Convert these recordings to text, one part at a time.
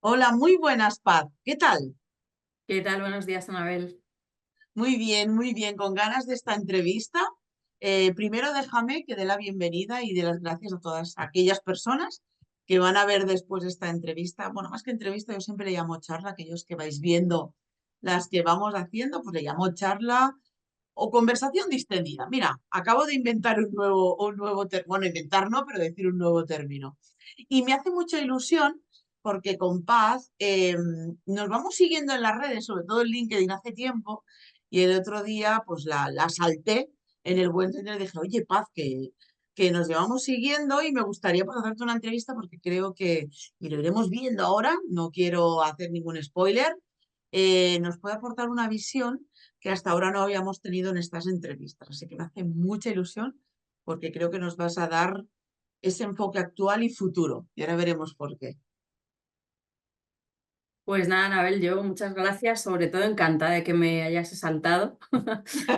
Hola, muy buenas, Paz. ¿Qué tal? ¿Qué tal? Buenos días, Anabel. Muy bien, con ganas de esta entrevista. Primero déjame que dé la bienvenida y dé las gracias a todas aquellas personas que van a ver después esta entrevista. Bueno, más que entrevista, yo siempre le llamo charla, aquellos que vais viendo las que vamos haciendo, pues le llamo charla o conversación distendida. Mira, acabo de inventar un nuevo término, bueno, inventar no, pero decir un nuevo término. Y me hace mucha ilusión porque con Paz nos vamos siguiendo en las redes, sobre todo en LinkedIn hace tiempo, y el otro día pues la salté en el buen sentido y dije, oye, Paz, que nos llevamos siguiendo y me gustaría pues, hacerte una entrevista porque creo que, y lo iremos viendo ahora, no quiero hacer ningún spoiler, nos puede aportar una visión que hasta ahora no habíamos tenido en estas entrevistas. Así que me hace mucha ilusión porque creo que nos vas a dar ese enfoque actual y futuro. Y ahora veremos por qué. Pues nada, Anabel, yo muchas gracias, sobre todo encantada de que me hayas saltado.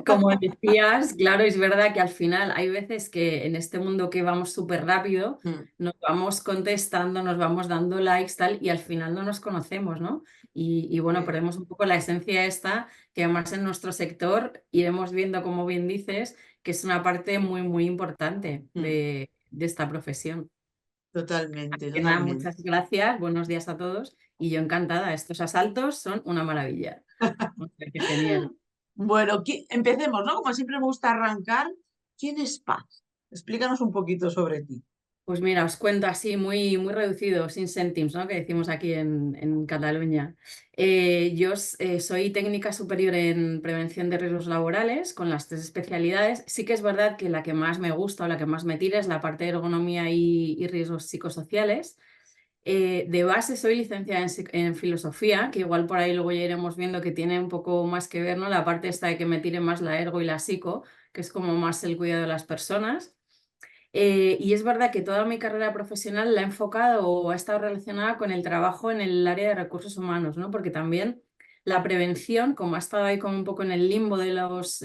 Como decías, claro, es verdad que al final hay veces que en este mundo que vamos súper rápido, Mm, nos vamos contestando, nos vamos dando likes, tal, y al final no nos conocemos, ¿no? Y bueno, muy bien. perdemos un poco la esencia esta, que además en nuestro sector iremos viendo, como bien dices, que es una parte muy, muy importante Mm, de esta profesión. totalmente, Que nada, totalmente. muchas gracias, buenos días a todos y yo encantada, estos asaltos son una maravilla. O sea, que genial. Bueno, empecemos, ¿no? Como siempre me gusta arrancar. ¿Quién es Paz? Explícanos un poquito sobre ti. Pues mira, os cuento así muy, muy reducido, sin céntims, ¿no? Que decimos aquí en Cataluña. Yo soy técnica superior en prevención de riesgos laborales con las tres especialidades. Sí que es verdad que la que más me gusta o la que más me tira es la parte de ergonomía y riesgos psicosociales. De base soy licenciada en filosofía, que igual por ahí luego ya iremos viendo que tiene un poco más que ver, ¿no? La parte esta de que me tire más la ergo y la psico, que es como más el cuidado de las personas. Y es verdad que toda mi carrera profesional la he enfocado o ha estado relacionada con el trabajo en el área de recursos humanos, ¿no? Porque también la prevención, como ha estado ahí como un poco en el limbo de los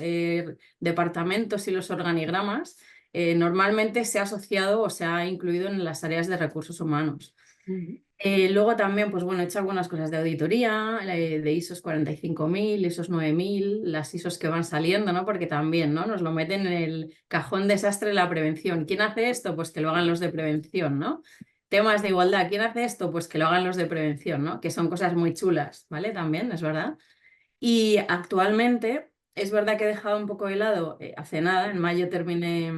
departamentos y los organigramas, normalmente se ha asociado o se ha incluido en las áreas de recursos humanos. Ujú. Luego también, pues bueno, he hecho algunas cosas de auditoría, de ISOs 45000, ISOs 9000, las ISOs que van saliendo, ¿no? Porque también, ¿no? Nos lo meten en el cajón desastre de la prevención. ¿Quién hace esto? Pues que lo hagan los de prevención, ¿no? Temas de igualdad, ¿quién hace esto? Pues que lo hagan los de prevención, ¿no? Que son cosas muy chulas, ¿vale? También, es verdad. Y actualmente, es verdad que he dejado un poco de lado, hace nada, en mayo terminé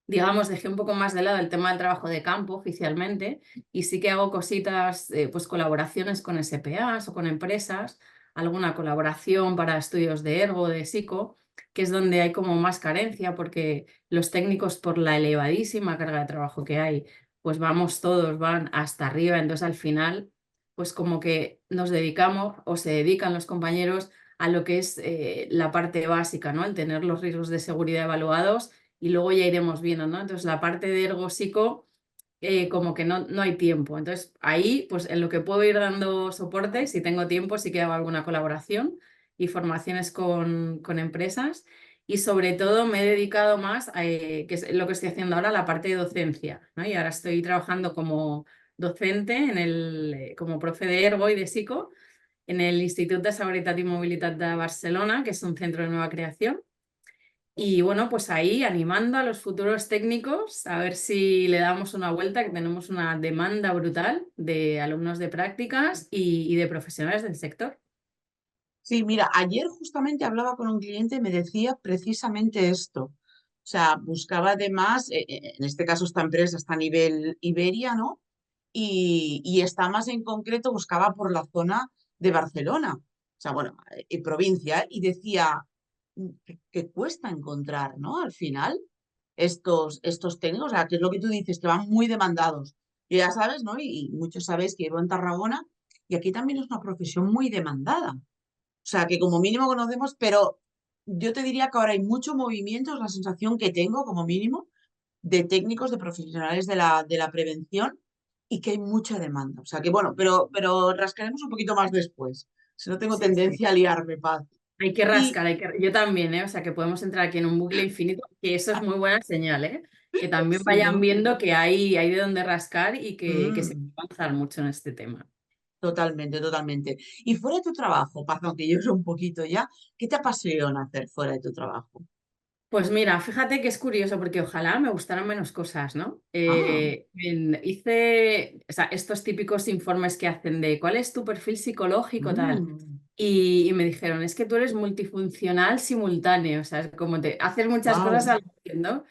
digamos, dejé un poco más de lado el tema del trabajo de campo oficialmente y sí que hago cositas, pues colaboraciones con SPAs o con empresas, alguna colaboración para estudios de ergo, de psico, que es donde hay como más carencia porque los técnicos por la elevadísima carga de trabajo que hay, pues vamos todos, van hasta arriba, entonces al final, pues como que nos dedicamos o se dedican los compañeros a lo que es la parte básica, ¿no? El tener los riesgos de seguridad evaluados y luego ya iremos viendo, ¿no? Entonces la parte de ergo psico, como que no hay tiempo. Entonces ahí, pues en lo que puedo ir dando soporte, si tengo tiempo, sí que hago alguna colaboración y formaciones con empresas. Y sobre todo me he dedicado más a, que es lo que estoy haciendo ahora, la parte de docencia, ¿no? Y ahora estoy trabajando como docente como profe de ergo y de psico en el Institut de Seguretat i Mobilitat de Barcelona, que es un centro de nueva creación. Y bueno, pues ahí animando a los futuros técnicos a ver si le damos una vuelta, que tenemos una demanda brutal de alumnos de prácticas y de profesionales del sector. Sí, mira, ayer justamente hablaba con un cliente y me decía precisamente esto. O sea, buscaba además, en este caso esta empresa está a nivel Iberia, ¿no? Y está más en concreto, buscaba por la zona de Barcelona, o sea, bueno, provincia, y decía que cuesta encontrar, ¿no? Al final, estos técnicos, o sea, que es lo que tú dices, que van muy demandados. Y ya sabes, ¿no? Y muchos sabéis que vivo en Tarragona y aquí también es una profesión muy demandada. O sea, que como mínimo conocemos, pero yo te diría que ahora hay mucho movimiento, es la sensación que tengo como mínimo, de técnicos, de profesionales de la prevención y que hay mucha demanda. O sea, que bueno, pero rascaremos un poquito más después. Si no tengo Sí, sí. tendencia a liarme, Paz. Hay que Y rascar, yo también, ¿eh? O sea, que podemos entrar aquí en un bucle infinito, que eso es muy buena señal, ¿eh? Que también sí, vayan ¿no? viendo que hay de dónde rascar y que se Mm. puede avanzar mucho en este tema. Totalmente, totalmente. Y fuera de tu trabajo, Paz, aunque yo sé un poquito ya, ¿qué te apasiona hacer fuera de tu trabajo? Pues mira, fíjate que es curioso porque ojalá me gustaran menos cosas, ¿no? Ah, Hice, o sea, estos típicos informes que hacen de cuál es tu perfil psicológico, tal. mm, Y me dijeron, es que tú eres multifuncional simultáneo, o sea, es como te haces muchas cosas wow. al tiempo, ¿no?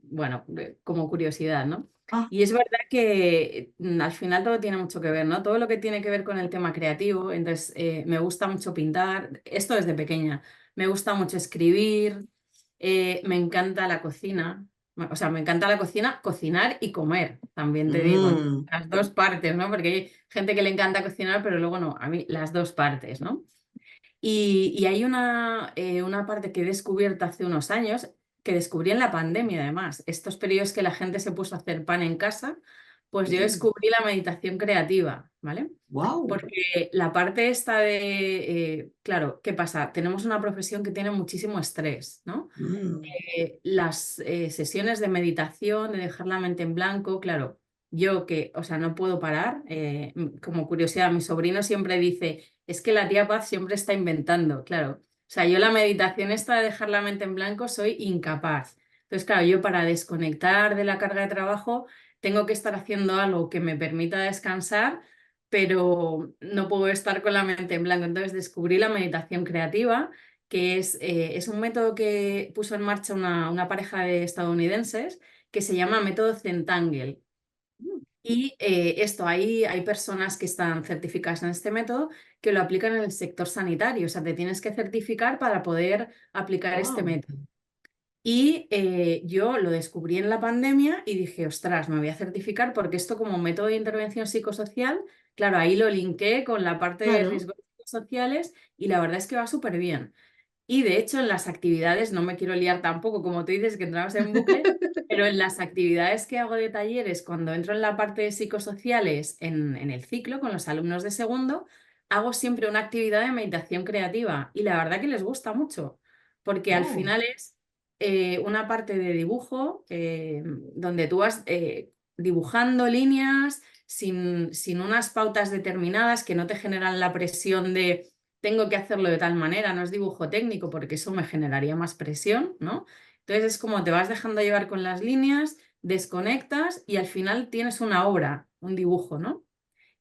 Bueno, como curiosidad, ¿no? Ah, Y es verdad que al final todo tiene mucho que ver, ¿no? Todo lo que tiene que ver con el tema creativo, entonces me gusta mucho pintar, esto desde pequeña, me gusta mucho escribir, me encanta la cocina, o sea, me encanta la cocina, cocinar y comer, también te digo, ¿no? mm, Las dos partes, ¿no? Porque hay gente que le encanta cocinar, pero luego no, a mí las dos partes, ¿no? Y hay una parte que he descubierto hace unos años, que descubrí en la pandemia además, estos periodos que la gente se puso a hacer pan en casa, pues yo sí, descubrí la meditación creativa, ¿vale? wow. Porque la parte esta de, claro, ¿qué pasa? Tenemos una profesión que tiene muchísimo estrés, ¿no? Las sesiones de meditación, de dejar la mente en blanco, claro, yo que, o sea, no puedo parar, como curiosidad, mi sobrino siempre dice, es que la tía Paz siempre está inventando, claro. O sea, yo la meditación esta de dejar la mente en blanco soy incapaz. Entonces, claro, yo para desconectar de la carga de trabajo tengo que estar haciendo algo que me permita descansar, pero no puedo estar con la mente en blanco. Entonces descubrí la meditación creativa, que es un método que puso en marcha una pareja de estadounidenses que se llama método Zentangle. Y esto, hay personas que están certificadas en este método que lo aplican en el sector sanitario, o sea, te tienes que certificar para poder aplicar este Wow. método. Y yo lo descubrí en la pandemia y dije, ostras, me voy a certificar porque esto como método de intervención psicosocial, claro, ahí lo linké con la parte de Claro. riesgos psicosociales y la verdad es que va súper bien. Y de hecho en las actividades, no me quiero liar tampoco, como tú dices, que entramos en bucle, pero en las actividades que hago de talleres, cuando entro en la parte de psicosociales en el ciclo con los alumnos de segundo, hago siempre una actividad de meditación creativa y la verdad que les gusta mucho, porque al Wow. final es una parte de dibujo donde tú vas dibujando líneas sin unas pautas determinadas que no te generan la presión de tengo que hacerlo de tal manera, no es dibujo técnico porque eso me generaría más presión, ¿no? Entonces es como te vas dejando llevar con las líneas, desconectas y al final tienes una obra, un dibujo, ¿no?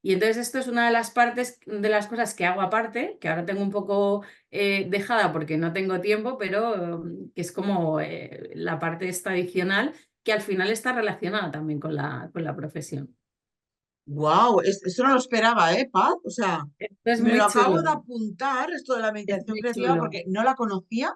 Y entonces esto es una de las partes, de las cosas que hago aparte, que ahora tengo un poco dejada porque no tengo tiempo, pero que es como la parte esta adicional que al final está relacionada también con la profesión. Wow, eso no lo esperaba, ¿eh, Paz? O sea, Esto es me lo muy acabo de chulo, apuntar, esto de la es meditación muy creativa, chulo. porque no la conocía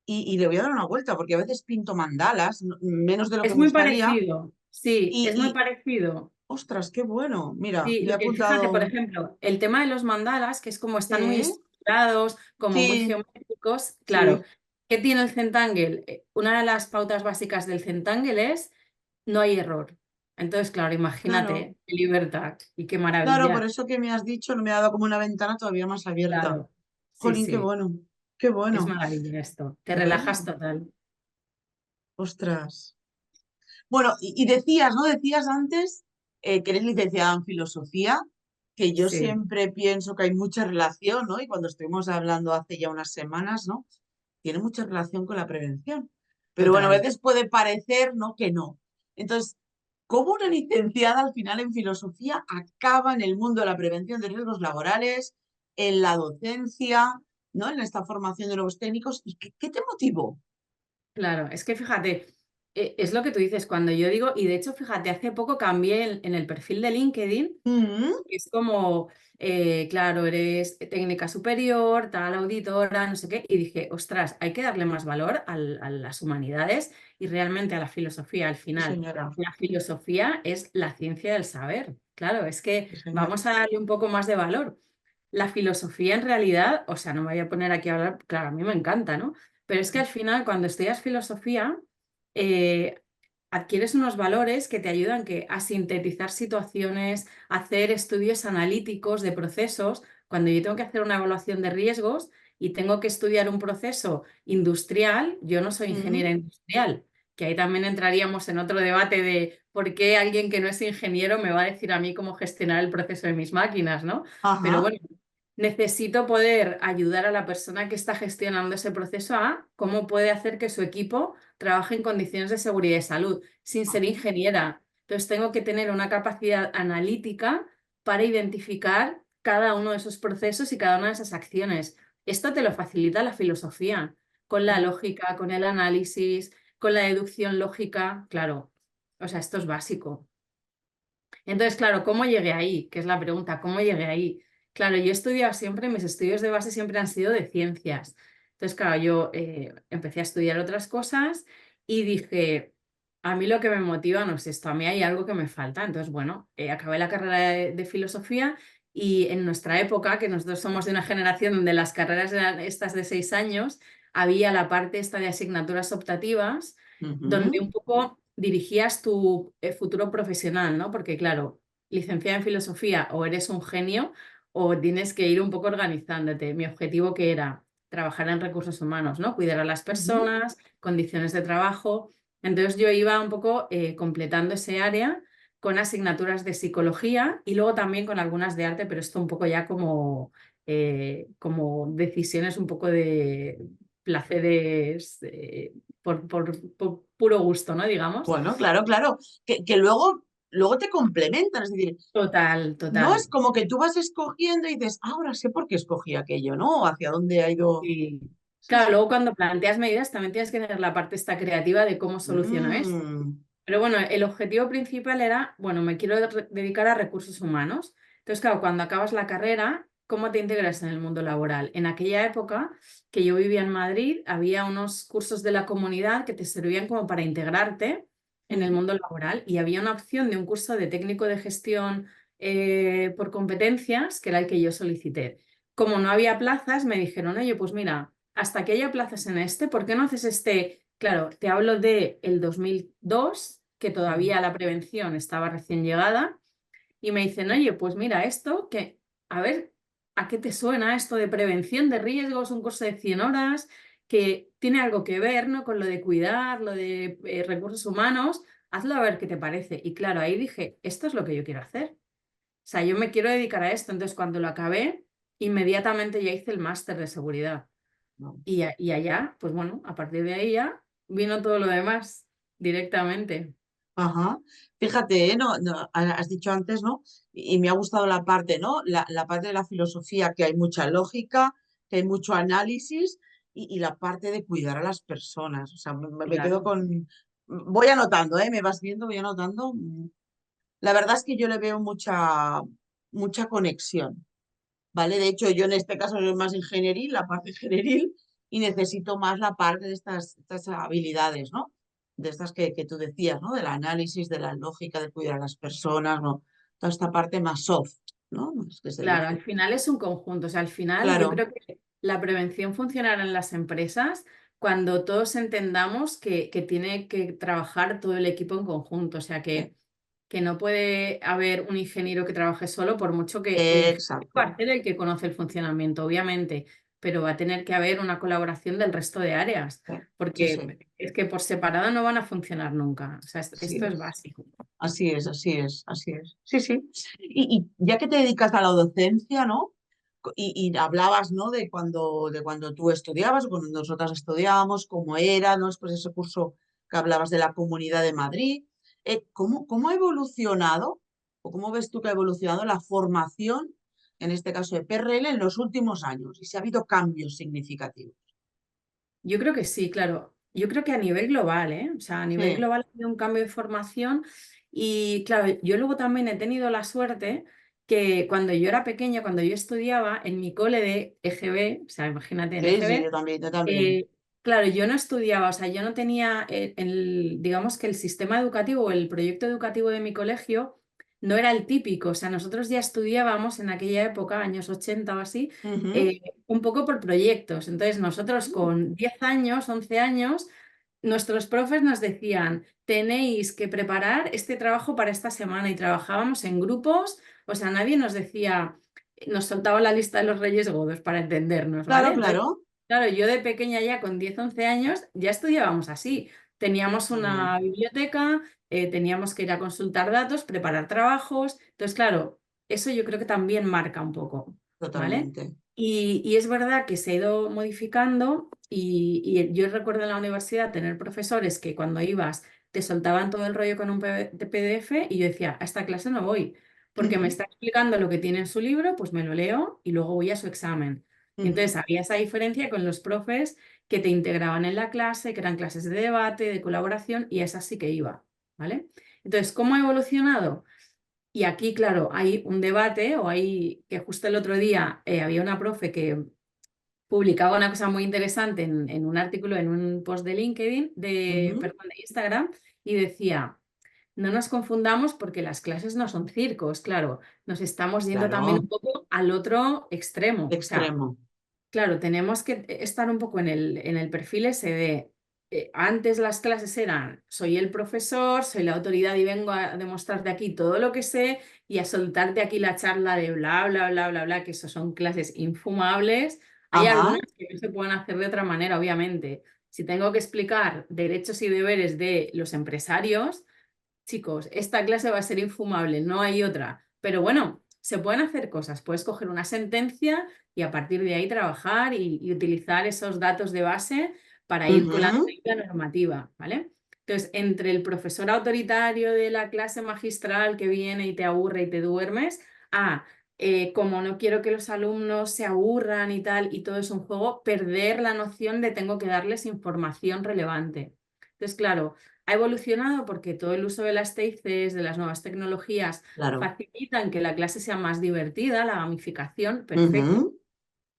y le voy a dar una vuelta, porque a veces pinto mandalas, menos de lo que Es me muy gustaría, parecido, sí, es muy y parecido. ostras, qué bueno. Mira, Sí, me he lo que fíjate, por apuntado. ejemplo, el tema de los mandalas, que es como están muy Sí, estructurados, como muy sí, geométricos, claro. sí, ¿Qué tiene el Zentangle? Una de las pautas básicas del Zentangle es no hay error. Entonces, claro, claro. imagínate, qué libertad y qué Claro, por maravilla. eso que me has dicho, no me ha dado como una ventana todavía más abierta. Claro, sí, Jolín, qué sí, bueno, qué es bueno. maravilla esto. Te relajas Bueno, total. ostras. Bueno, y decías, ¿no? Decías antes que eres licenciada en filosofía, que yo Sí, siempre pienso que hay mucha relación, ¿no? Y cuando estuvimos hablando hace ya unas semanas, ¿no? Tiene mucha relación con la prevención. Pero bueno, a total. veces puede parecer, ¿no? Que no. Entonces, ¿cómo una licenciada al final en filosofía acaba en el mundo de la prevención de riesgos laborales, en la docencia, ¿no? En esta formación de nuevos técnicos? ¿Y qué te motivó? Claro, es que fíjate, es lo que tú dices, cuando yo digo, y de hecho, fíjate, hace poco cambié en el perfil de LinkedIn. Mm, Es como, claro, eres técnica superior, tal auditora, no sé qué, y dije, ostras, hay que darle más valor a las humanidades y realmente a la filosofía. Al sí, final, señora. la filosofía es la ciencia del saber. Claro, es que Sí, señora. vamos a darle un poco más de valor. La filosofía en realidad, o sea, no me voy a poner aquí a hablar, claro, a mí me encanta, ¿no? Pero es que al final, cuando estudias filosofía, eh, adquieres unos valores que te ayudan a sintetizar situaciones, hacer estudios analíticos de procesos. Cuando yo tengo que hacer una evaluación de riesgos y tengo que estudiar un proceso industrial, yo no soy Mm, ingeniera industrial. que ahí también entraríamos en otro debate de por qué alguien que no es ingeniero me va a decir a mí cómo gestionar el proceso de mis máquinas, ¿no? Pero Ajá. bueno, necesito poder ayudar a la persona que está gestionando ese proceso a cómo puede hacer que su equipo trabaje en condiciones de seguridad y salud, sin ser ingeniera. Entonces tengo que tener una capacidad analítica para identificar cada uno de esos procesos y cada una de esas acciones. Esto te lo facilita la filosofía, con la lógica, con el análisis, con la deducción lógica, claro. O sea, esto es básico. Entonces, claro, ¿cómo llegué ahí? Que es la pregunta, ¿cómo llegué ahí? Claro, yo he estudiado siempre, mis estudios de base siempre han sido de ciencias. Entonces, claro, yo empecé a estudiar otras cosas y dije, a mí lo que me motiva no es esto, a mí hay algo que me falta. Entonces, bueno, acabé la carrera de filosofía y en nuestra época, que nosotros somos de una generación donde las carreras eran estas de 6 años, había la parte esta de asignaturas optativas donde Ujú. un poco dirigías tu futuro profesional, ¿no? Porque claro, licenciada en filosofía o eres un genio o tienes que ir un poco organizándote. Mi objetivo que era trabajar en recursos humanos, ¿no? Cuidar a las Ujú. personas, condiciones de trabajo. Entonces yo iba un poco completando ese área con asignaturas de psicología y luego también con algunas de arte, pero esto un poco ya como decisiones un poco de placeres por puro gusto, ¿no? Digamos. Bueno, claro, claro. Que luego te complementan. Es decir, Total, no es total. como que tú vas escogiendo y dices, "Ah, ahora sé por qué escogí aquello, ¿no? Hacia dónde ha ido. Sí. Sí, Claro, sí. luego cuando planteas medidas también tienes que tener la parte esta creativa de cómo soluciono esto. Mm, Pero bueno, el objetivo principal era, bueno, me quiero dedicar a recursos humanos. Entonces, claro, cuando acabas la carrera, ¿cómo te integras en el mundo laboral? En aquella época que yo vivía en Madrid, había unos cursos de la comunidad que te servían como para integrarte en el ujú. mundo laboral y había una opción de un curso de técnico de gestión por competencias, que era el que yo solicité. Como no había plazas, me dijeron, oye, pues mira, hasta que haya plazas en este, ¿por qué no haces este? Claro, te hablo de el 2002, que Mm. todavía la prevención estaba recién llegada, y me dicen, oye, pues mira esto, que a ver, ¿a qué te suena esto de prevención de riesgos, un curso de 100 horas, que tiene algo que ver, ¿no? Con lo de cuidar, lo de recursos humanos, hazlo a ver qué te parece. Y claro, ahí dije, esto es lo que yo quiero hacer. O sea, yo me quiero dedicar a esto. Entonces, cuando lo acabé, inmediatamente ya hice el máster de seguridad. No. Y allá, pues bueno, a partir de ahí ya vino todo lo demás directamente. Ajá. Fíjate, no, has dicho antes, ¿no? Y me ha gustado la parte, ¿no? La parte de la filosofía, que hay mucha lógica, que hay mucho análisis y la parte de cuidar a las personas. O sea, me quedo Claro, con. Voy anotando, ¿eh? Me vas viendo, voy anotando. La verdad es que yo le veo mucha conexión, ¿vale? De hecho, yo en este caso soy más ingenieril, la parte ingenieril, y necesito más la parte de estas habilidades, ¿no? De estas que tú decías, ¿no? Del análisis, de la lógica, de cuidar a las personas, ¿no? Toda esta parte más soft, ¿no? Más que se claro, al dice. final es un conjunto. O sea, al final yo Claro, creo que la prevención funcionará en las empresas cuando todos entendamos que tiene que trabajar todo el equipo en conjunto. O sea, que no puede haber un ingeniero que trabaje solo, por mucho que el ingeniero va exacto. a ser el que conoce el funcionamiento, obviamente, pero va a tener que haber una colaboración del resto de áreas, Sí, sí, porque es que por separado no van a funcionar nunca. O sea, así esto es es. básico. Así es, así es, así es. Sí, sí. Y ya que te dedicas a la docencia, ¿no? Y hablabas, ¿no? De cuando tú estudiabas, o cuando nosotras estudiábamos, cómo era, ¿no? Después de ese curso que hablabas de la Comunidad de Madrid. ¿Cómo ha evolucionado, o cómo ves tú que ha evolucionado la formación, en este caso de PRL, en los últimos años? Y si ha habido cambios significativos. Yo creo que sí, claro. Yo creo que a nivel global, ¿eh? O sea, a nivel Sí. global ha habido un cambio de formación y claro, yo luego también he tenido la suerte que cuando yo era pequeña, cuando yo estudiaba en mi cole de EGB, o sea, imagínate en Sí, sí, yo EGB, también, yo también. eh, claro, yo no estudiaba, o sea, yo no tenía digamos que el sistema educativo o el proyecto educativo de mi colegio no era el típico, o sea, nosotros ya estudiábamos en aquella época, años 80 o así, Ujú. eh, un poco por proyectos. Entonces, nosotros con 10 años, 11 años, nuestros profes nos decían, tenéis que preparar este trabajo para esta semana y trabajábamos en grupos, o sea, nadie nos decía, nos soltaba la lista de los Reyes Godos para entendernos, Claro, ¿vale? Entonces, claro. claro, yo de pequeña ya con 10 11 años ya estudiábamos así. teníamos Muy bien, una biblioteca, teníamos que ir a consultar datos, preparar trabajos. Entonces, claro, eso yo creo que también marca un poco, ¿vale? totalmente. Y es verdad que se ha ido modificando y yo recuerdo en la universidad tener profesores que cuando ibas te soltaban todo el rollo con un PDF y yo decía, a esta clase no voy, porque me Ujú, está explicando lo que tiene en su libro, pues me lo leo y luego voy a su examen. Y ujú, entonces había esa diferencia con los profes que te integraban en la clase, que eran clases de debate, de colaboración, y esas sí que iba, ¿vale? Entonces, ¿cómo ha evolucionado? Y aquí, claro, hay un debate, o hay que justo el otro día había una profe que publicaba una cosa muy interesante en un artículo, en un post de LinkedIn, ujú. perdón, de Instagram, y decía, no nos confundamos porque las clases no son circos, claro, nos estamos yendo también un Claro, poco al otro extremo. O sea, extremo. claro, tenemos que estar un poco en el perfil ese de, antes las clases eran, soy el profesor, soy la autoridad y vengo a demostrarte aquí todo lo que sé y a soltarte aquí la charla de bla, bla, bla, bla, bla, que eso son clases infumables. Hay Ajá, algunas que no se pueden hacer de otra manera, obviamente. Si tengo que explicar derechos y deberes de los empresarios, chicos, esta clase va a ser infumable, no hay otra. Pero bueno, se pueden hacer cosas. Puedes coger una sentencia y a partir de ahí trabajar y utilizar esos datos de base para ir colando ujú, ahí la normativa, ¿vale? Entonces, entre el profesor autoritario de la clase magistral que viene y te aburre y te duermes, a como no quiero que los alumnos se aburran y tal, y todo es un juego, perder la noción de tengo que darles información relevante. Entonces, claro, ha evolucionado porque todo el uso de las TICs, de las nuevas tecnologías, claro. facilitan que la clase sea más divertida, la gamificación, perfecto. Ujú,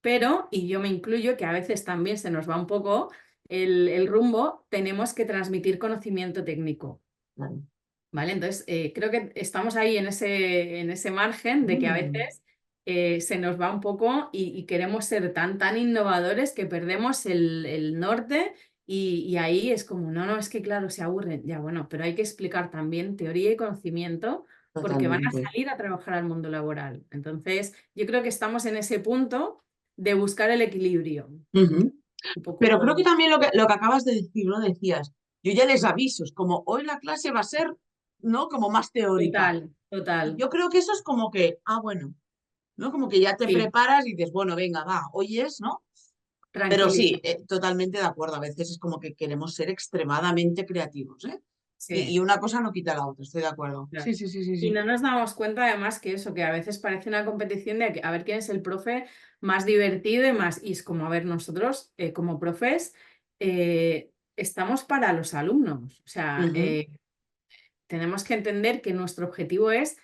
Pero, y yo me incluyo, que a veces también se nos va un poco el rumbo, tenemos que transmitir conocimiento técnico. claro. ¿Vale? Entonces, creo que estamos ahí en ese margen de que a Mm, veces se nos va un poco y queremos ser tan innovadores que perdemos el norte y ahí es como, no, no, es que claro, se aburren. Ya, bueno, pero hay que explicar también teoría y conocimiento porque van a totalmente. salir a trabajar al mundo laboral. Entonces, yo creo que estamos en ese punto de buscar el equilibrio. Ujú. Un Pero creo que poco también lo que acabas de decir, ¿no? Decías, yo ya les aviso, es como hoy la clase va a ser, ¿no? Como más teórica. total, Y total. yo creo que eso es como que, bueno, ¿no? Como que ya te Sí, preparas y dices, bueno, venga, va, hoy es, ¿no? Pero tranquiliza. sí, totalmente de acuerdo. A veces es como que queremos ser extremadamente creativos, ¿eh? Y Sí. una cosa no quita la otra, estoy de acuerdo. Sí, Claro. sí, sí, sí, Y sí. no nos damos cuenta además que eso, que a veces parece una competición de a ver quién es el profe más divertido y más, y es como, a ver, nosotros como profes estamos para los alumnos, o sea, Ujú, tenemos que entender que nuestro objetivo es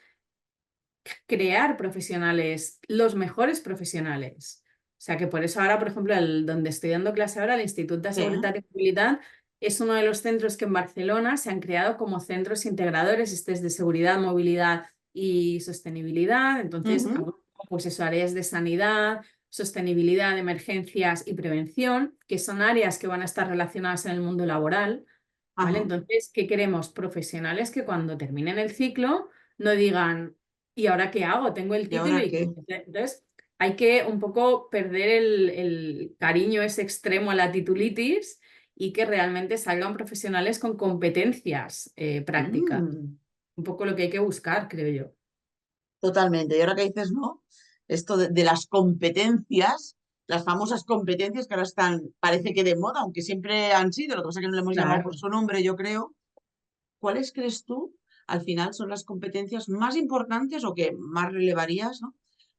crear profesionales, los mejores profesionales. O sea que por eso ahora, por ejemplo, donde estoy dando clase ahora, el Instituto de sí, Seguridad y Movilidad, es uno de los centros que en Barcelona se han creado como centros integradores, este es de seguridad, movilidad y sostenibilidad. Entonces, ujú, pues eso, áreas de sanidad, sostenibilidad, emergencias y prevención, que son áreas que van a estar relacionadas en el mundo laboral. ¿Vale? ajá. Entonces, ¿qué queremos? Profesionales que cuando terminen el ciclo no digan, ¿y ahora qué hago? Tengo el ¿Y título ahora y qué? entonces hay que un poco perder el cariño ese extremo a la titulitis y que realmente salgan profesionales con competencias prácticas. Mm, Un poco lo que hay que buscar, creo yo. totalmente. Y ahora que dices, ¿no? Esto de las competencias, las famosas competencias que ahora están, parece que de moda, aunque siempre han sido, lo que pasa es que no le hemos llamado por Claro. su nombre, yo creo. ¿Cuáles crees tú, al final, son las competencias más importantes o que más relevarías, ¿no?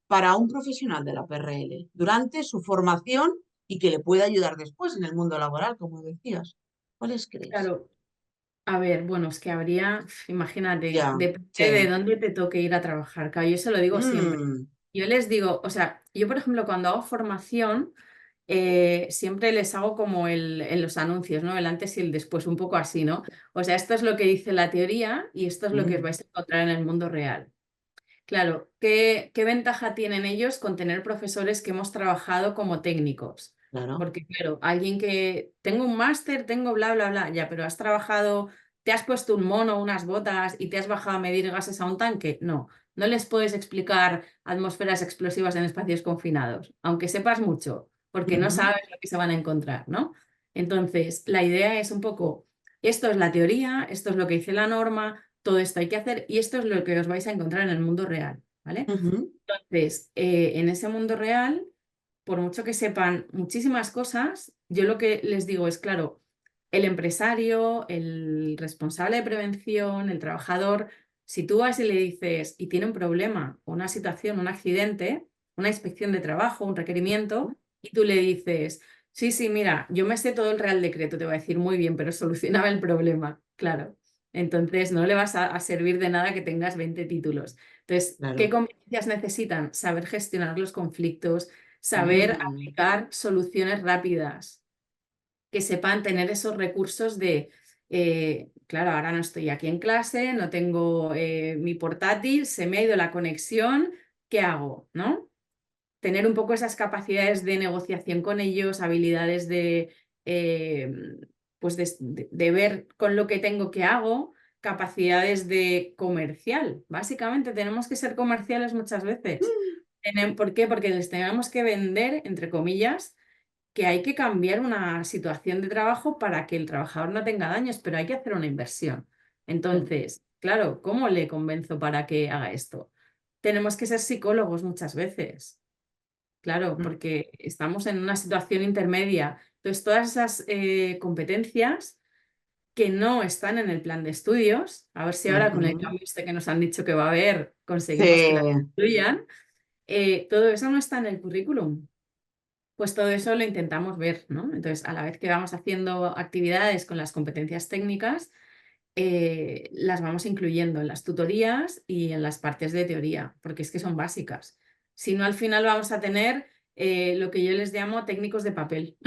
Para un profesional de la PRL durante su formación y que le pueda ayudar después en el mundo laboral, como decías? ¿Cuáles crees? Claro. A ver, bueno, es que habría, imagínate, Ya, depende de sí. dónde te toque ir a trabajar. Claro, yo se lo digo siempre. Mm, Yo les digo, o sea, yo por ejemplo cuando hago formación, siempre les hago como en los anuncios, ¿no? El antes y el después, un poco así, ¿no? O sea, esto es lo que dice la teoría y esto es lo que os mm, vais a encontrar en el mundo real. Claro, ¿qué ventaja tienen ellos con tener profesores que hemos trabajado como técnicos? claro. Porque, claro, alguien que tengo un máster, tengo bla, bla, bla, ya, pero has trabajado, te has puesto un mono, unas botas y te has bajado a medir gases a un tanque. No, no les puedes explicar atmósferas explosivas en espacios confinados, aunque sepas mucho, porque no Ujú, sabes lo que se van a encontrar, ¿no? Entonces, la idea es un poco esto es la teoría, esto es lo que dice la norma, todo esto hay que hacer y esto es lo que os vais a encontrar en el mundo real, ¿vale? Ujú. Entonces, en ese mundo real, por mucho que sepan muchísimas cosas, yo lo que les digo es, claro, el empresario, el responsable de prevención, el trabajador, si tú vas y le dices y tiene un problema, una situación, un accidente, una inspección de trabajo, un requerimiento, y tú le dices, sí, sí, mira, yo me sé todo el Real Decreto, te va a decir muy bien, pero solucionaba el problema, claro. Entonces no le vas a servir de nada que tengas 20 títulos. Entonces, ¿qué Claro. competencias necesitan? Saber gestionar los conflictos, saber Mm. aplicar soluciones rápidas, que sepan tener esos recursos de, claro, ahora no estoy aquí en clase, no tengo mi portátil, se me ha ido la conexión, ¿qué hago? ¿No? Tener un poco esas capacidades de negociación con ellos, habilidades de, eh, pues de ver con lo que tengo qué hago, capacidades de comercial. Básicamente tenemos que ser comerciales muchas veces. ¿Por qué? Porque les tenemos que vender, entre comillas, que hay que cambiar una situación de trabajo para que el trabajador no tenga daños, pero hay que hacer una inversión. Mm. Entonces, claro, ¿cómo le convenzo para que haga esto? Tenemos que ser psicólogos muchas veces. Claro, Mm. porque estamos en una situación intermedia. Entonces, todas esas competencias que no están en el plan de estudios, a ver si ahora con el Ujú. cambio este que nos han dicho que va a haber, conseguimos que las Sí. incluyan, todo eso no está en el currículum. Pues todo eso lo intentamos ver, ¿no? Entonces, a la vez que vamos haciendo actividades con las competencias técnicas, las vamos incluyendo en las tutorías y en las partes de teoría, porque es que son básicas. Si no, al final vamos a tener lo que yo les llamo técnicos de papel.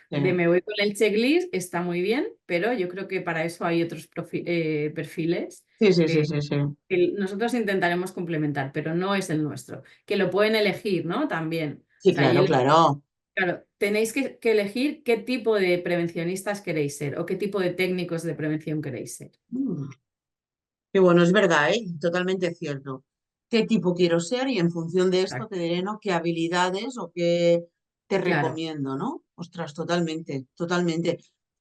De Sí. me voy con el checklist, está muy bien, pero yo creo que para eso hay otros perfiles Sí, sí, sí, que, sí, sí. que nosotros intentaremos complementar, pero no es el nuestro. Que lo pueden elegir, ¿no? También. Sí, O sea, claro, claro. claro, tenéis que elegir qué tipo de prevencionistas queréis ser o qué tipo de técnicos de prevención queréis ser. Mm. Qué bueno, es verdad, ¿eh? Totalmente cierto. ¿Qué tipo quiero ser? Y en función de esto te Exacto. diré, ¿no? ¿Qué habilidades o qué te Claro, recomiendo, ¿no? Ostras, totalmente, totalmente.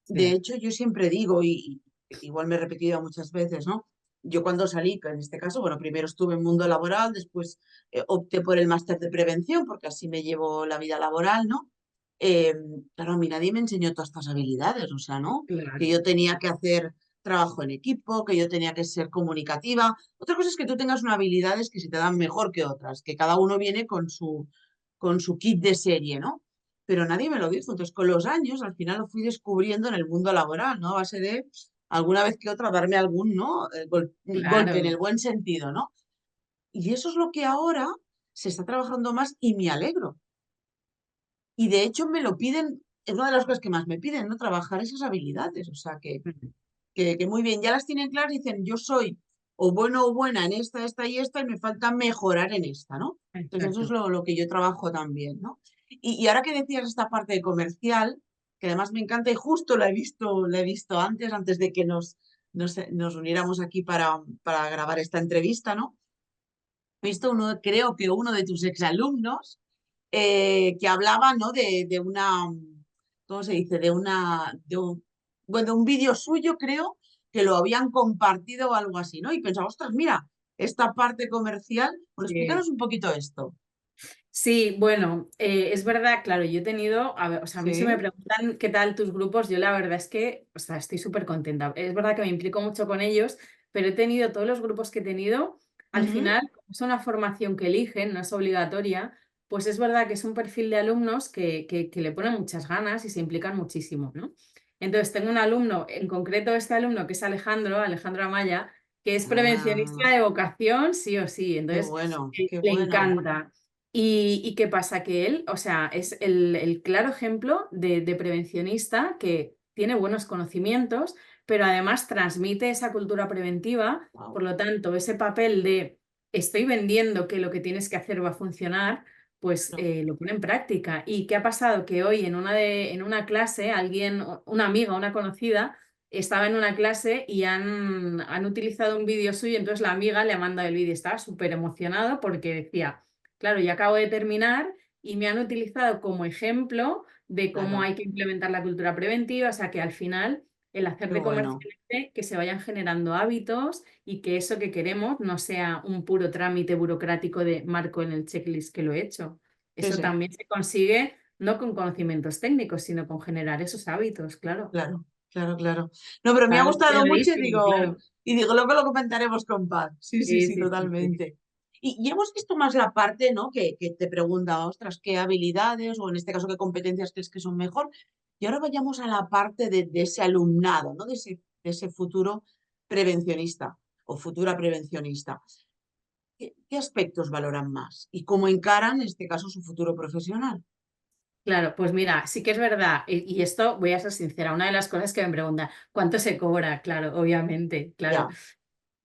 De sí, hecho, yo siempre digo, y igual me he repetido muchas veces, ¿no? Yo cuando salí, que en este caso, bueno, primero estuve en mundo laboral, después opté por el máster de prevención, porque así me llevo la vida laboral, ¿no? Eh, claro, a mí nadie me enseñó todas estas habilidades, o sea, ¿no? Que claro, yo tenía que hacer trabajo en equipo, que yo tenía que ser comunicativa. Otra cosa es que tú tengas unas habilidades que se te dan mejor que otras, que cada uno viene con su kit de serie, ¿no? Pero nadie me lo dijo. Entonces, con los años, al final lo fui descubriendo en el mundo laboral, ¿no? A base de alguna vez que otra darme algún, ¿no? Golpe en el claro. buen sentido, ¿no? Y eso es lo que ahora se está trabajando más y me alegro. Y de hecho me lo piden, es una de las cosas que más me piden, ¿no? Trabajar esas habilidades. O sea que muy bien, ya las tienen claras, dicen, yo soy o bueno o buena en esta y esta, y me falta mejorar en esta, ¿no? Entonces eso es Exacto. lo que yo trabajo también, ¿no? Y ahora que decías esta parte de comercial, que además me encanta y justo la he visto antes de que nos uniéramos aquí para grabar esta entrevista, ¿no? He visto uno, creo que uno de tus exalumnos que hablaba, ¿no? De una, ¿cómo se dice? Bueno, de un vídeo suyo, creo, que lo habían compartido o algo así, ¿no? Y pensaba, ostras, mira, esta parte comercial, bueno, Sí. explícanos un poquito esto. Sí, bueno, es verdad, claro, yo he tenido, o sea, a mí si me Sí. preguntan qué tal tus grupos, yo la verdad es que, o sea, estoy súper contenta. Es verdad que me implico mucho con ellos, pero he tenido todos los grupos que he tenido, al Ujú. final, como es una formación que eligen, no es obligatoria, pues es verdad que es un perfil de alumnos que le ponen muchas ganas y se implican muchísimo, ¿no? Entonces, tengo un alumno, en concreto este alumno que es Alejandro, Alejandro Amaya, que es prevencionista Ah, de vocación, sí o sí, qué entonces bueno, qué le bueno. encanta. ¿Y qué pasa? Que él, o sea, es el claro ejemplo de prevencionista que tiene buenos conocimientos, pero además transmite esa cultura preventiva, por Wow. lo tanto, ese papel de estoy vendiendo que lo que tienes que hacer va a funcionar, pues lo pone en práctica. ¿Y qué ha pasado? Que hoy en una clase, alguien, una amiga, una conocida, estaba en una clase y han utilizado un vídeo suyo, entonces la amiga le ha mandado el vídeo, estaba súper emocionado porque decía, claro, yo acabo de terminar y me han utilizado como ejemplo de cómo Claro. hay que implementar la cultura preventiva, o sea que al final el hacer qué de bueno. comerciante que se vayan generando hábitos y que eso que queremos no sea un puro trámite burocrático de marco en el checklist que lo he hecho. Sí, Eso sí, también se consigue no con conocimientos técnicos, sino con generar esos hábitos, claro. claro, claro, claro. No, pero me ha Está gustado mucho integradísimo, claro. y digo, luego lo comentaremos con Paz. Sí, sí, Sí, sí, sí, sí, sí. totalmente. Y hemos visto más la parte, ¿no? Que te pregunta, ostras, qué habilidades o en este caso qué competencias crees que son mejor. Y ahora vayamos a la parte de ese alumnado, ¿no? De ese futuro prevencionista o futura prevencionista. ¿Qué aspectos valoran más? ¿Y cómo encaran, en este caso, su futuro profesional? Claro, pues mira, sí que es verdad, y esto voy a ser sincera, una de las cosas que me preguntan, ¿cuánto se cobra? Claro, obviamente, claro. Ya,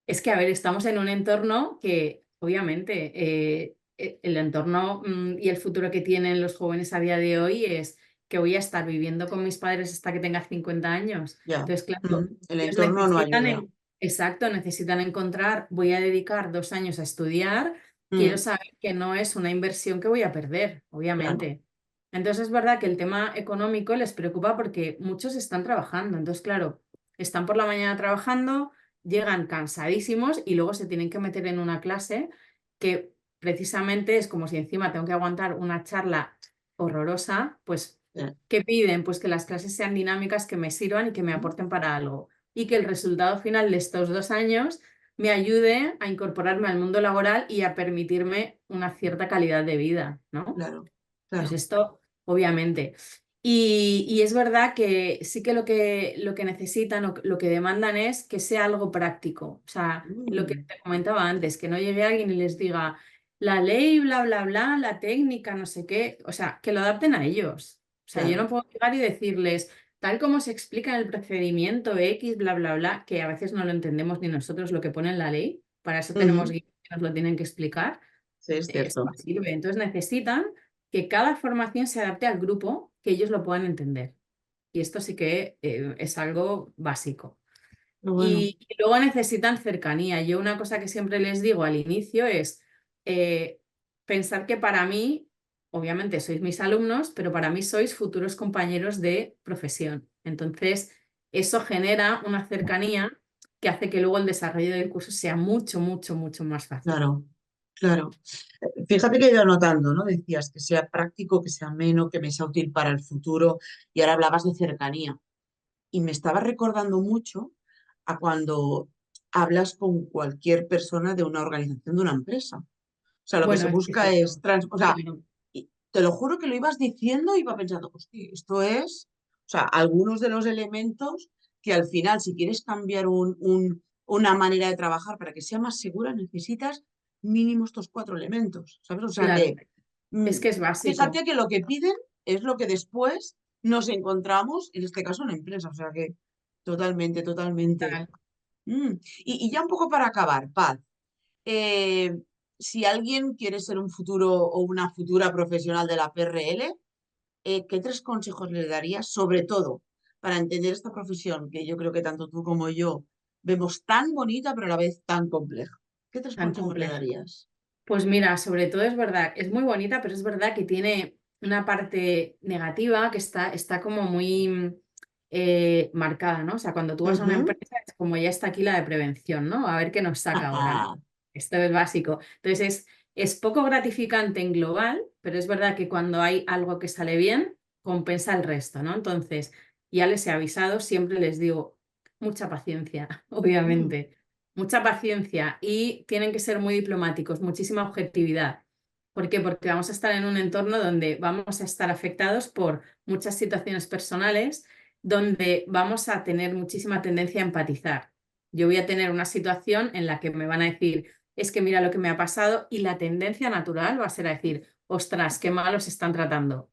Es que, a ver, estamos en un entorno que, obviamente, el entorno y el futuro que tienen los jóvenes a día de hoy es que voy a estar viviendo con mis padres hasta que tenga 50 años. ya. Entonces, claro, El ellos entorno no necesitan, ayuda. exacto, necesitan encontrar, voy a dedicar 2 años a estudiar, quiero Mm, saber que no es una inversión que voy a perder, claro, obviamente. Entonces, es verdad que el tema económico les preocupa porque muchos están trabajando. Entonces, claro, están por la mañana trabajando, llegan cansadísimos y luego se tienen que meter en una clase que precisamente es como si encima tengo que aguantar una charla horrorosa, pues, ya. ¿qué piden? Pues que las clases sean dinámicas, que me sirvan y que me Mm, aporten para algo. Y que el resultado final de estos 2 años me ayude a incorporarme al mundo laboral y a permitirme una cierta calidad de vida, ¿no? claro, Pues claro. esto, obviamente. Y es verdad que sí que lo que necesitan o lo que demandan es que sea algo práctico. O sea, lo que Mm, te comentaba antes, que no llegue alguien y les diga la ley, bla, bla, bla, la técnica, no sé qué. O sea, que lo adapten a ellos. O sea, yo claro. no puedo llegar y decirles, tal como se explica en el procedimiento X, bla, bla, bla, que a veces no lo entendemos ni nosotros lo que pone en la ley. Para eso tenemos Ujú, guías que nos lo tienen que explicar. sí, es Eso cierto. no sirve. Entonces necesitan que cada formación se adapte al grupo, que ellos lo puedan entender. Y esto sí que es algo básico. Pero bueno, Y luego necesitan cercanía. Yo una cosa que siempre les digo al inicio es eh, pensar que para mí, obviamente sois mis alumnos, pero para mí sois futuros compañeros de profesión. Entonces, eso genera una cercanía que hace que luego el desarrollo del curso sea mucho, mucho, mucho más fácil. claro, claro. Fíjate que he ido anotando, ¿no? Decías que sea práctico, que sea ameno, que me sea útil para el futuro y ahora hablabas de cercanía. Y me estaba recordando mucho a cuando hablas con cualquier persona de una organización, de una empresa. O sea, lo que se Bueno, es que es busca es, eso. o sea, Claro. y te lo juro que lo ibas diciendo, iba pensando, hostia, esto es, o sea, algunos de los elementos que al final, si quieres cambiar una manera de trabajar para que sea más segura, necesitas mínimo estos cuatro elementos, ¿sabes? O sea Claro, que, es que es fíjate básico. que lo que piden es lo que después nos encontramos, en este caso en la empresa, o sea que totalmente, totalmente. Tal. Mm, y ya un poco para acabar, Paz. Eh, si alguien quiere ser un futuro o una futura profesional de la PRL, ¿qué tres consejos le darías, sobre todo para entender esta profesión que yo creo que tanto tú como yo vemos tan bonita, pero a la vez tan compleja? ¿Qué tres Tan consejos le compleja. darías? Pues mira, sobre todo es verdad, es muy bonita, pero es verdad que tiene una parte negativa que está como muy marcada, ¿no? O sea, cuando tú vas a una Ujú. empresa es como ya está aquí la de prevención, ¿no? A ver qué nos saca ahora, ¿no? Ajá. Esto es básico. Entonces es poco gratificante en global, pero es verdad que cuando hay algo que sale bien, compensa el resto, ¿no? Entonces, ya les he avisado, siempre les digo, mucha paciencia, Mm, obviamente. Mucha paciencia y tienen que ser muy diplomáticos, muchísima objetividad. ¿Por qué? Porque vamos a estar en un entorno donde vamos a estar afectados por muchas situaciones personales, donde vamos a tener muchísima tendencia a empatizar. Yo voy a tener una situación en la que me van a decir, es que mira lo que me ha pasado y la tendencia natural va a ser a decir, ostras, qué mal os están tratando.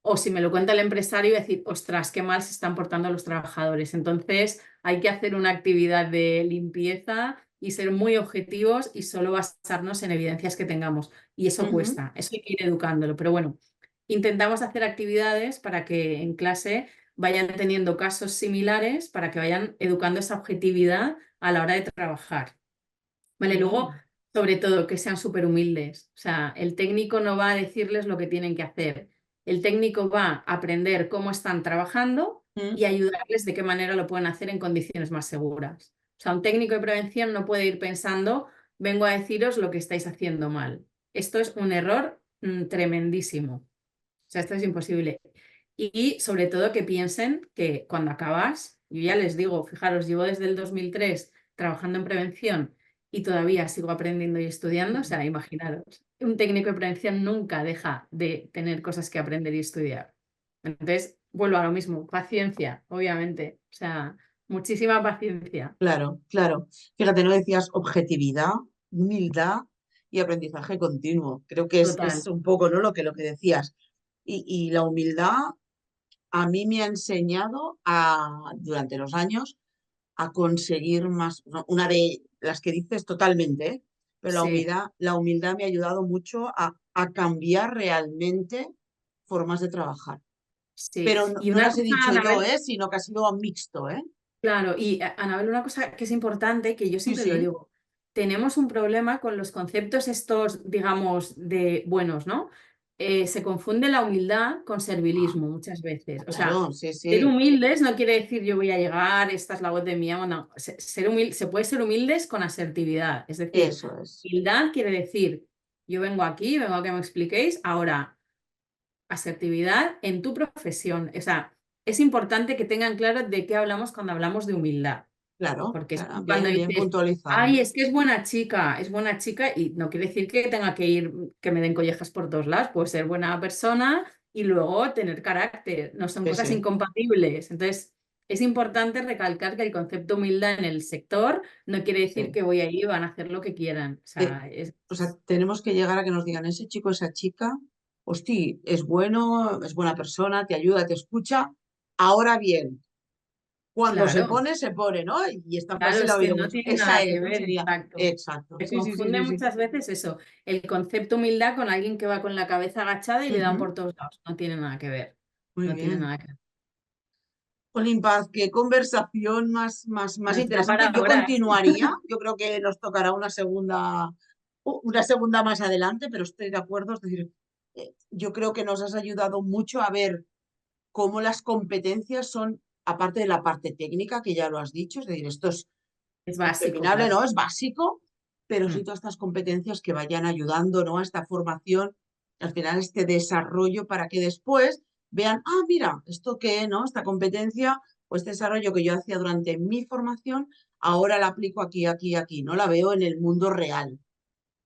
O si me lo cuenta el empresario, decir, ostras, qué mal se están portando los trabajadores. Entonces, hay que hacer una actividad de limpieza y ser muy objetivos y solo basarnos en evidencias que tengamos. Y eso ujú. cuesta, eso hay que ir educándolo. Pero bueno, intentamos hacer actividades para que en clase vayan teniendo casos similares, para que vayan educando esa objetividad a la hora de trabajar. Vale, luego, Bien. sobre todo, que sean súper humildes. O sea, el técnico no va a decirles lo que tienen que hacer. El técnico va a aprender cómo están trabajando Mm. y ayudarles de qué manera lo pueden hacer en condiciones más seguras. O sea, un técnico de prevención no puede ir pensando, vengo a deciros lo que estáis haciendo mal. Esto es un error tremendísimo. O sea, esto es imposible. Y sobre todo que piensen que cuando acabas, yo ya les digo, fijaros, llevo desde el 2003 trabajando en prevención y todavía sigo aprendiendo y estudiando. O sea, imaginaros, un técnico de prevención nunca deja de tener cosas que aprender y estudiar. Entonces, vuelvo a lo mismo, paciencia, obviamente. O sea, muchísima paciencia. Claro, claro. Fíjate, no decías objetividad, humildad y aprendizaje continuo. Creo que es Total. un poco, ¿no? Lo que decías. Y la humildad a mí me ha enseñado durante los años a conseguir más, no, una de las que dices totalmente, ¿eh? Pero Sí, la humildad me ha ayudado mucho a cambiar realmente formas de trabajar. sí. Pero Y no una las he cosa, dicho yo, Anabel. ¿eh? Sino que ha sido mixto, ¿eh? Claro, y Anabel, una cosa que es importante, que yo Sí, siempre lo sí. digo, tenemos un problema con los conceptos estos, digamos, de buenos, ¿no? Se confunde la humildad con Ah, servilismo muchas veces. O sea, claro, sí, ser sí. humildes no quiere decir yo voy a llegar, esta es la voz de mi amo, no. Se puede ser humildes con asertividad. Es decir, Eso es. humildad quiere decir, yo vengo aquí, vengo a que me expliquéis, ahora asertividad en tu profesión. O sea, es importante que tengan claro de qué hablamos cuando hablamos de humildad. Claro, Porque es claro, como cuando bien, bien dices, puntualizado. ay, es que es buena chica, y no quiere decir que tenga que ir, que me den collejas por todos lados. Puede ser buena persona y luego tener carácter. No son Sí, cosas sí, incompatibles. Entonces, es importante recalcar que el concepto de humildad en el sector no quiere decir sí. que voy ahí y van a hacer lo que quieran. O sea, O sea, tenemos que llegar a que nos digan, ese chico, esa chica, hosti, es bueno, es buena persona, te ayuda, te escucha. Ahora bien, cuando claro. se pone, ¿no? Y esta Claro, frase la he es que oído no mucho. tiene Esa nada que es, ¿no? ver, Sería, exacto. exacto. Se Sí, sí, sí, confunde sí, sí. muchas veces eso, el concepto humildad con alguien que va con la cabeza agachada y le dan Ujú. por todos lados. No tiene nada que ver. Muy No tiene bien. nada que ver. Jolín, Paz, qué conversación más Nos da interesante. para Yo horas. continuaría, yo creo que nos tocará una segunda más adelante, pero estoy de acuerdo. Es decir, yo creo que nos has ayudado mucho a ver cómo las competencias son, aparte de la parte técnica, que ya lo has dicho, es decir, esto es Es básico, impepinable, claro. ¿no? Es básico, pero sí Mm. todas estas competencias que vayan ayudando, ¿no? A esta formación, al final este desarrollo para que después vean, ah, mira, esto que, ¿no? Esta competencia o este desarrollo que yo hacía durante mi formación, ahora la aplico aquí, aquí, aquí, ¿no? La veo en el mundo real.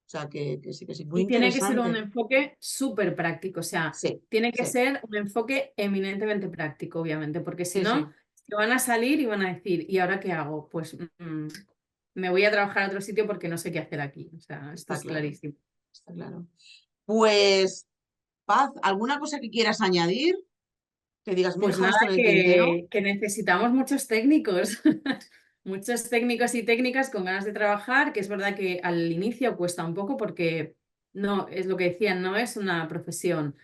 O sea, que sí, muy Y tiene que ser un interesante. enfoque súper práctico, o sea, Sí, tiene que sí, ser un enfoque eminentemente práctico, obviamente, porque si sí, no, sí, se van a salir y van a decir, ¿y ahora qué hago? Pues me voy a trabajar a otro sitio porque no sé qué hacer aquí. O sea, esto está es claro, clarísimo. está claro. Pues, Paz, ¿alguna cosa que quieras añadir? Que digas, me he Pues dejado nada, esto en el tintero. que necesitamos muchos técnicos, muchos técnicos y técnicas con ganas de trabajar, que es verdad que al inicio cuesta un poco porque no, es lo que decían, no es una profesión